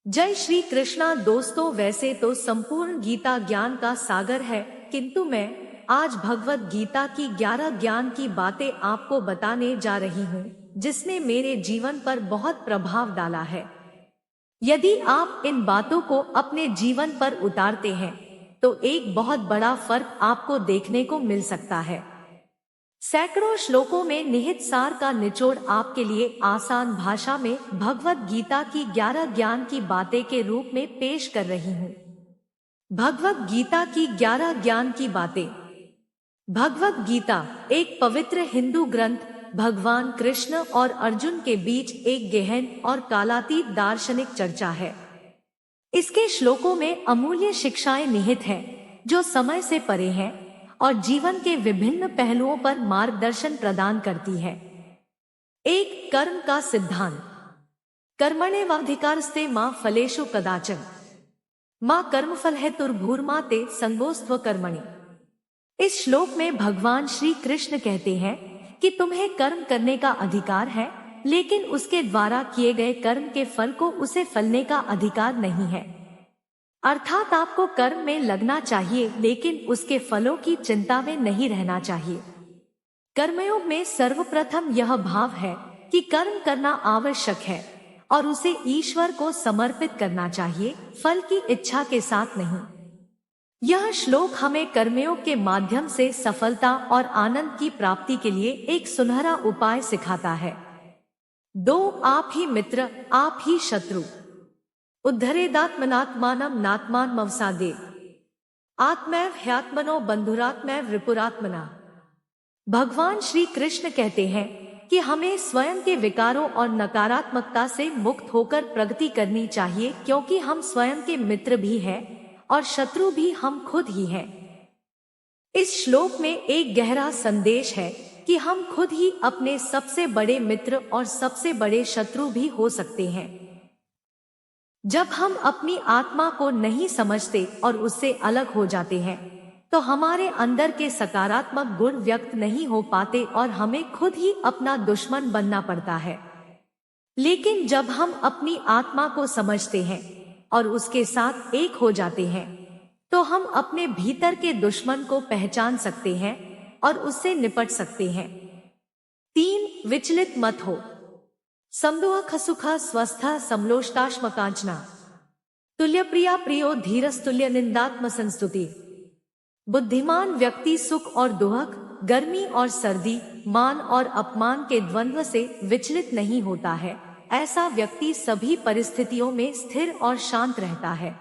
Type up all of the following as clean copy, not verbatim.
जय श्री कृष्णा दोस्तों। वैसे तो संपूर्ण गीता ज्ञान का सागर है, किंतु मैं आज भगवत गीता की 11 ज्ञान की बातें आपको बताने जा रही हूँ, जिसने मेरे जीवन पर बहुत प्रभाव डाला है। यदि आप इन बातों को अपने जीवन पर उतारते हैं, तो एक बहुत बड़ा फर्क आपको देखने को मिल सकता है। सैकड़ों श्लोकों में निहित सार का निचोड़ आपके लिए आसान भाषा में भगवत गीता की 11 ज्ञान की बातें के रूप में पेश कर रही हूँ। भगवत गीता की 11 ज्ञान की बातें। भगवत गीता एक पवित्र हिंदू ग्रंथ, भगवान कृष्ण और अर्जुन के बीच एक गहन और कालातीत दार्शनिक चर्चा है। इसके श्लोकों में अमूल्य शिक्षाएं निहित हैं, जो समय से परे हैं और जीवन के विभिन्न पहलुओं पर मार्गदर्शन प्रदान करती है। एक, कर्म का सिद्धांत। कर्मण्येवाधिकारस्ते मा फलेषु कदाचन मा कर्मफल हेतुर्भूर्मा ते संगोस्त्व कर्मणि। इस श्लोक में भगवान श्री कृष्ण कहते हैं कि तुम्हें कर्म करने का अधिकार है, लेकिन उसके द्वारा किए गए कर्म के फल को उसे फलने का अधिकार नहीं है। अर्थात आपको कर्म में लगना चाहिए, लेकिन उसके फलों की चिंता में नहीं रहना चाहिए। कर्मयोग में सर्वप्रथम यह भाव है कि कर्म करना आवश्यक है और उसे ईश्वर को समर्पित करना चाहिए, फल की इच्छा के साथ नहीं। यह श्लोक हमें कर्मयोग के माध्यम से सफलता और आनंद की प्राप्ति के लिए एक सुनहरा उपाय सिखाता है। 2, आप ही मित्र आप ही शत्रु। उद्धरेदात्मनात्मानं नात्मान मवसादे आत्मैव ह्यात्मनो बंधुरात्मैव रिपुरात्मना। भगवान श्री कृष्ण कहते हैं कि हमें स्वयं के विकारों और नकारात्मकता से मुक्त होकर प्रगति करनी चाहिए, क्योंकि हम स्वयं के मित्र भी हैं और शत्रु भी हम खुद ही हैं। इस श्लोक में एक गहरा संदेश है कि हम खुद ही अपने सबसे बड़े मित्र और सबसे बड़े शत्रु भी हो सकते हैं। जब हम अपनी आत्मा को नहीं समझते और उससे अलग हो जाते हैं, तो हमारे अंदर के सकारात्मक गुण व्यक्त नहीं हो पाते और हमें खुद ही अपना दुश्मन बनना पड़ता है। लेकिन जब हम अपनी आत्मा को समझते हैं और उसके साथ एक हो जाते हैं, तो हम अपने भीतर के दुश्मन को पहचान सकते हैं और उससे निपट सकते हैं। 3, विचलित मत हो। समदुःख सुखा स्वस्था समलोष्टाश्मकांचना तुल्य प्रिया प्रियो धीरस्तुल्य निंदात्म संस्तुति। बुद्धिमान व्यक्ति सुख और दुख, गर्मी और सर्दी, मान और अपमान के द्वंद्व से विचलित नहीं होता है। ऐसा व्यक्ति सभी परिस्थितियों में स्थिर और शांत रहता है।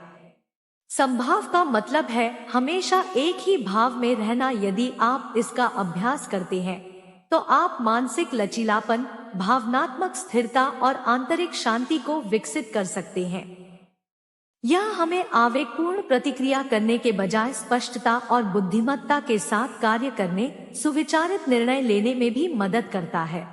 संभाव का मतलब है हमेशा एक ही भाव में रहना। यदि आप इसका अभ्यास करते हैं, तो आप मानसिक लचीलापन, भावनात्मक स्थिरता और आंतरिक शांति को विकसित कर सकते हैं। यह हमें आवेगपूर्ण प्रतिक्रिया करने के बजाय स्पष्टता और बुद्धिमत्ता के साथ कार्य करने, सुविचारित निर्णय लेने में भी मदद करता है।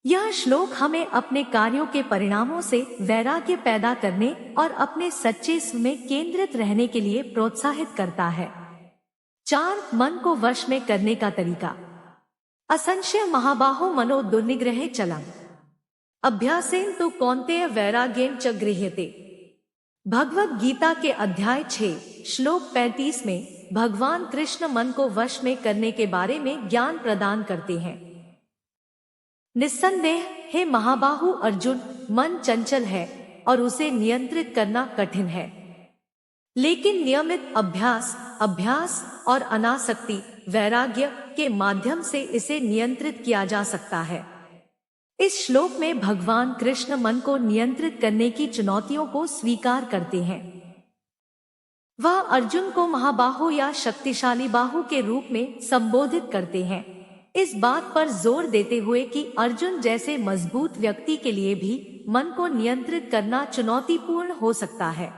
यह श्लोक हमें अपने कार्यों के परिणामों से वैराग्य पैदा करने और अपने सच्चे स्व में केंद्रित रहने के लिए प्रोत्साहित करता है। 4, मन को वश में करने का तरीका। असंशय महाबाहो मनो दुर्निग्रहे चलम् अभ्यासेन तो कौन्तेय वैराग्येन च गृह्यते। भगवत गीता के अध्याय 6 श्लोक 35 में भगवान कृष्ण मन को वश में करने के बारे में ज्ञान प्रदान करते हैं। निस्संदेह हे महाबाहु अर्जुन, मन चंचल है और उसे नियंत्रित करना कठिन है, लेकिन नियमित अभ्यास और अनासक्ति, वैराग्य के माध्यम से इसे नियंत्रित किया जा सकता है। इस श्लोक में भगवान कृष्ण मन को नियंत्रित करने की चुनौतियों को स्वीकार करते हैं। वह अर्जुन को महाबाहु या शक्तिशाली बाहु के रूप में संबोधित करते हैं, इस बात पर जोर देते हुए कि अर्जुन जैसे मजबूत व्यक्ति के लिए भी मन को नियंत्रित करना चुनौतीपूर्ण हो सकता है।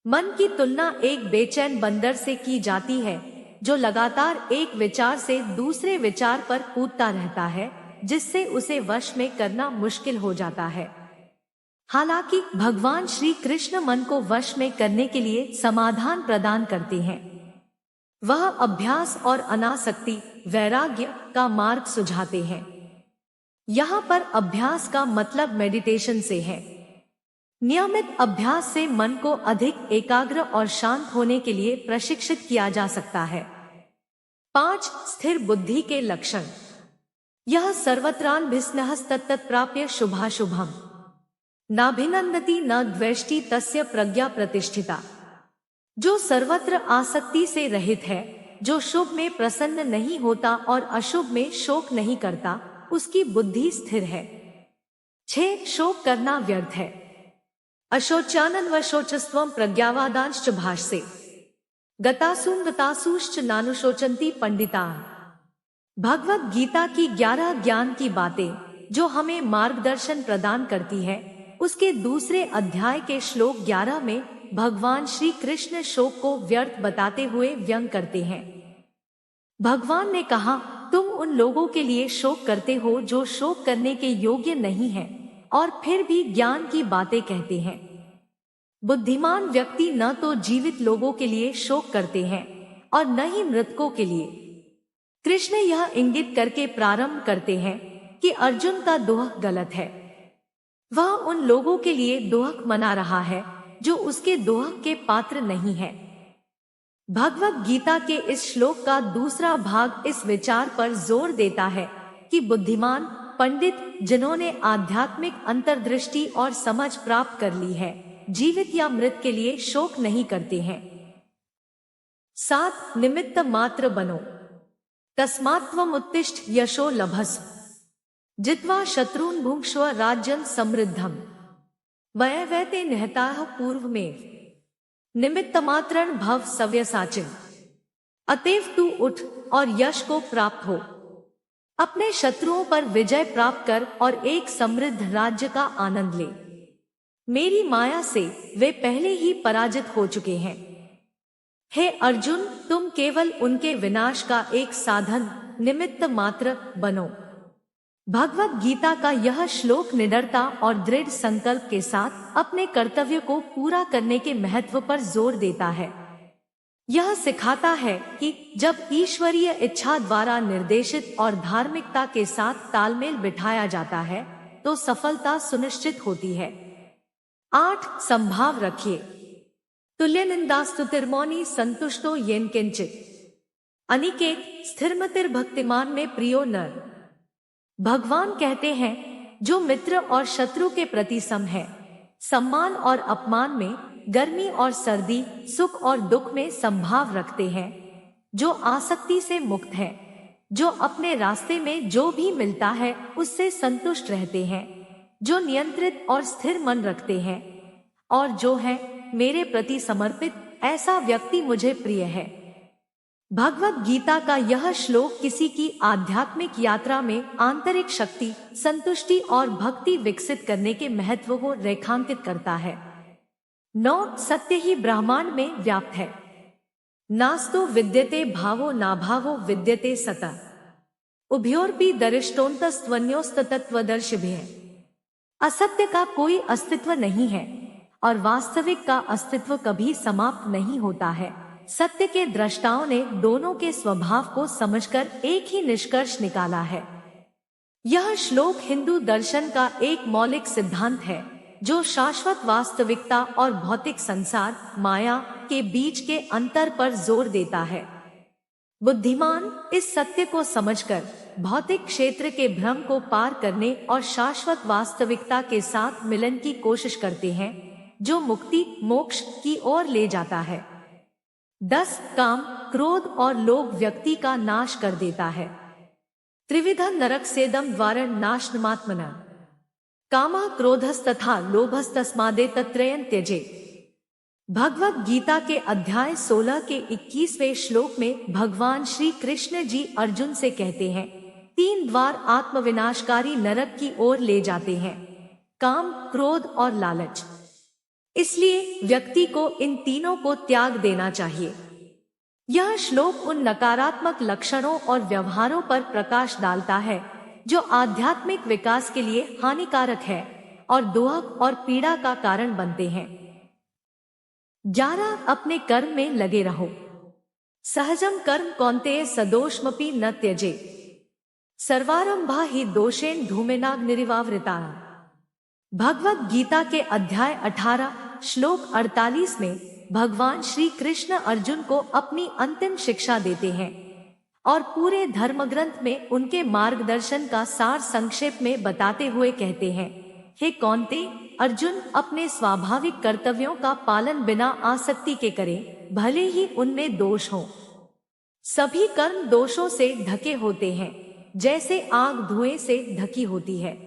मन की तुलना एक बेचैन बंदर से की जाती है, जो लगातार एक विचार से दूसरे विचार पर कूदता रहता है, जिससे उसे वश में करना मुश्किल हो जाता है। हालांकि भगवान श्री कृष्ण मन को वश में करने के लिए समाधान प्रदान करते हैं। वह अभ्यास और अनासक्ति, वैराग्य का मार्ग सुझाते हैं। यहाँ पर अभ्यास का मतलब मेडिटेशन से है। नियमित अभ्यास से मन को अधिक एकाग्र और शांत होने के लिए प्रशिक्षित किया जा सकता है। 5 स्थिर बुद्धि के लक्षण। यह सर्वत्रान्भिस्नहस्तत्तत् प्राप्य शुभाशुभम नाभिनंदति न द्वेष्टि तस्य प्रज्ञा प्रतिष्ठिता। जो सर्वत्र आसक्ति से रहित है, जो शुभ में प्रसन्न नहीं होता और अशुभ में शोक नहीं करता, उसकी बुद्धि स्थिर है। 6 शोक करना व्यर्थ है। अशोचानन व शोचस्त्वम प्रज्ञावादांश्च भाष्ये गतासूश्च नानुशोचन्ति पंडिता। भगवत गीता की 11 ज्ञान की बातें जो हमें मार्गदर्शन प्रदान करती है, उसके दूसरे अध्याय के श्लोक 11 में भगवान श्री कृष्ण शोक को व्यर्थ बताते हुए व्यंग करते हैं। भगवान ने कहा, तुम उन लोगों के लिए शोक करते हो जो शोक करने के योग्य नहीं है और फिर भी ज्ञान की बातें कहते हैं। बुद्धिमान व्यक्ति न तो जीवित लोगों के लिए शोक करते हैं और न ही मृतकों के लिए। कृष्ण यह इंगित करके प्रारंभ करते हैं कि अर्जुन का दोहक गलत है। वह उन लोगों के लिए दोहक मना रहा है जो उसके दोहक के पात्र नहीं है। भगवत गीता के इस श्लोक का दूसरा भाग इस विचार पर जोर देता है कि बुद्धिमान पंडित जिन्होंने आध्यात्मिक अंतर्दृष्टि और समझ प्राप्त कर ली है, जीवित या मृत के लिए शोक नहीं करते हैं। 7 निमित्त मात्र बनो तस्मात्त्वम् उत्तिष्ठ यशो लभस्व जित्वा शत्रून् भुङ्क्ष्व राज्यं समृद्धम् वयवैते निहताः पूर्व में। निमित्त मात्रन भव सव्यसाचिन। अतएव तू उठ और यश को प्राप्त हो। अपने शत्रुओं पर विजय प्राप्त कर और एक समृद्ध राज्य का आनंद ले। मेरी माया से वे पहले ही पराजित हो चुके हैं। हे अर्जुन, तुम केवल उनके विनाश का एक साधन, निमित्त मात्र बनो। भगवत गीता का यह श्लोक निडरता और दृढ़ संकल्प के साथ अपने कर्तव्य को पूरा करने के महत्व पर जोर देता है। यह सिखाता है कि जब ईश्वरीय इच्छा द्वारा निर्देशित और धार्मिकता के साथ तालमेल बिठाया जाता है तो सफलता सुनिश्चित होती है। 8 संभाव रखिए। तुल्य निंदास्तुतिर्मौनी संतुष्टो येन किंचित। अनिकेत स्थिरमतिर भक्तिमान में प्रियो नर। भगवान कहते हैं, जो मित्र और शत्रु के प्रति सम है, सम्मान और अपमान में, गर्मी और सर्दी, सुख और दुख में संभाव रखते हैं, जो आसक्ति से मुक्त है, जो अपने रास्ते में जो भी मिलता है उससे संतुष्ट रहते हैं, जो नियंत्रित और स्थिर मन रखते हैं और जो है मेरे प्रति समर्पित, ऐसा व्यक्ति मुझे प्रिय है। भगवत गीता का यह श्लोक किसी की आध्यात्मिक यात्रा में आंतरिक शक्ति, संतुष्टि और भक्ति विकसित करने के महत्व को रेखांकित करता है। 9 सत्य ही ब्रह्मांड में व्याप्त है। नास्तो विद्यते भावो नाभावो विद्यते सतः उभयोरपि दरिष्टोन्तस्त्वन्योस्ततत्वदर्शिभिः। असत्य का कोई अस्तित्व नहीं है और वास्तविक का अस्तित्व कभी समाप्त नहीं होता है। सत्य के दृष्टाओं ने दोनों के स्वभाव को समझकर एक ही निष्कर्ष निकाला है। यह श्लोक हिंदू दर्शन का एक मौलिक सिद्धांत है जो शाश्वत वास्तविकता और भौतिक संसार माया के बीच के अंतर पर जोर देता है। बुद्धिमान इस सत्य को समझकर भौतिक क्षेत्र के भ्रम को पार करने और शाश्वत वास्तविकता के साथ मिलन की कोशिश करते हैं, जो मुक्ति मोक्ष की ओर ले जाता है। 10 काम, क्रोध और लोभ व्यक्ति का नाश कर देता है। त्रिविध नरक सेदम द्वारण नाशनमात्मना कामः क्रोधस्तथा लोभस्तस्मादेतत्रयं त्यजेत्। भगवत गीता के अध्याय 16 के 21वें श्लोक में भगवान श्री कृष्ण जी अर्जुन से कहते हैं, 3 द्वार आत्मविनाशकारी नरक की ओर ले जाते हैं, काम, क्रोध और लालच। इसलिए व्यक्ति को इन तीनों को त्याग देना चाहिए। यह श्लोक उन नकारात्मक लक्षणों और व्यवहारों पर प्रकाश डालता है जो आध्यात्मिक विकास के लिए हानिकारक है और दोहक और पीड़ा का कारण बनते हैं। 11 अपने कर्म में लगे रहो। सहजम कर्म कौन्तेय सदोषमपि न त्यजेत्। सर्वारंभा ही दोषेण धूमेनाग्निरिवावृताः। भगवत गीता के अध्याय 18 श्लोक 48 में भगवान श्री कृष्ण अर्जुन को अपनी अंतिम शिक्षा देते हैं और पूरे धर्म ग्रंथ में उनके मार्गदर्शन का सार संक्षेप में बताते हुए कहते हैं, हे कौन्ते, अर्जुन अपने स्वाभाविक कर्तव्यों का पालन बिना आसक्ति के करे, भले ही उनमें दोष हो। सभी कर्म दोषों से ढके होते हैं, जैसे आग धुएं से ढकी होती है।